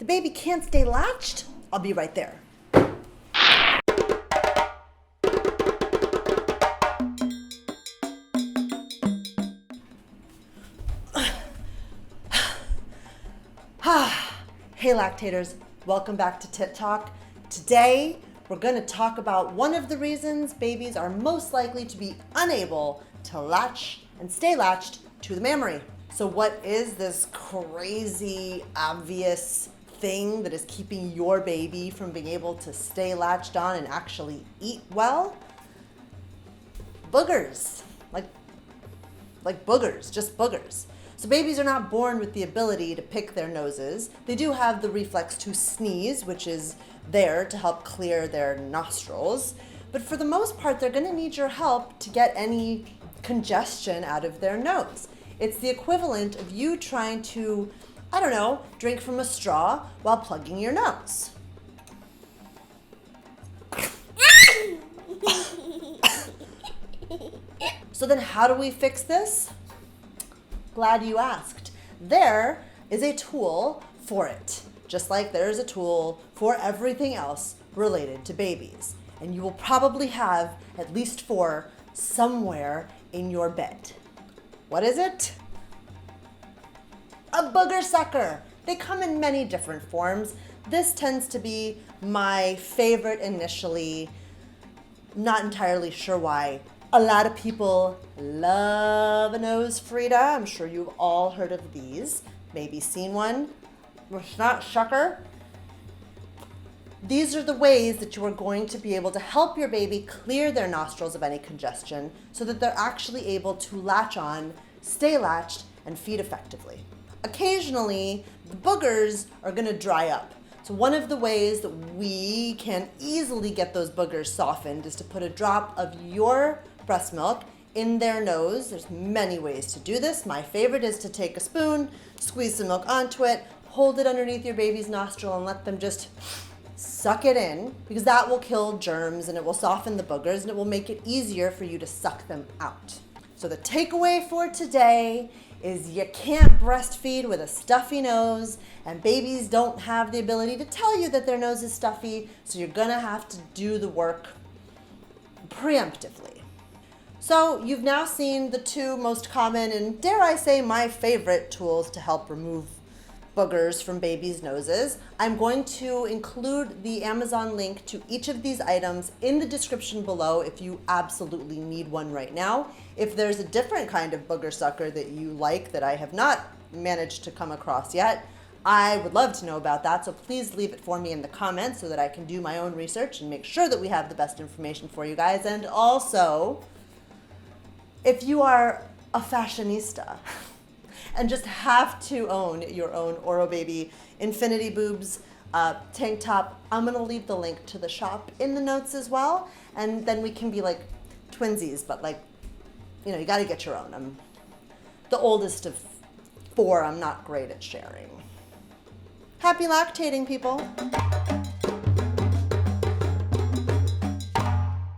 the baby can't stay latched, I'll be right there. Hey lactators, welcome back to Tit Talk. Today, we're going to talk about one of the reasons babies are most likely to be unable to latch and stay latched to the mammary. So what is this crazy, obvious thing that is keeping your baby from being able to stay latched on and actually eat well? Boogers. Like boogers, just boogers. So babies are not born with the ability to pick their noses. They do have the reflex to sneeze, which is there to help clear their nostrils. But for the most part, they're going to need your help to get any congestion out of their nose. It's the equivalent of you trying to, drink from a straw while plugging your nose. So then how do we fix this? Glad you asked. There is a tool for it, just like there is a tool for everything else related to babies. And you will probably have at least 4 somewhere in your bed. What is it? A booger sucker. They come in many different forms. This tends to be my favorite initially. Not entirely sure why. A lot of people love a nose Frida. I'm sure you've all heard of these. Maybe seen one. Snot sucker. These are the ways that you are going to be able to help your baby clear their nostrils of any congestion so that they're actually able to latch on, stay latched, and feed effectively. Occasionally, the boogers are going to dry up. So one of the ways that we can easily get those boogers softened is to put a drop of your breast milk in their nose. There's many ways to do this. My favorite is to take a spoon, squeeze some milk onto it, hold it underneath your baby's nostril and let them just suck it in, because that will kill germs and it will soften the boogers and it will make it easier for you to suck them out. So the takeaway for today is you can't breastfeed with a stuffy nose, and babies don't have the ability to tell you that their nose is stuffy, so you're gonna have to do the work preemptively. So you've now seen the 2 most common and, dare I say, my favorite tools to help remove boogers from babies' noses. I'm going to include the Amazon link to each of these items in the description below if you absolutely need one right now. If there's a different kind of booger sucker that you like that I have not managed to come across yet, I would love to know about that, so please leave it for me in the comments so that I can do my own research and make sure that we have the best information for you guys. And also, if you are a fashionista and just have to own your own Oro Baby Infinity Boobs tank top, I'm gonna leave the link to the shop in the notes as well, and then we can be like twinsies, but you gotta get your own. I'm the oldest of 4, I'm not great at sharing. Happy lactating, people.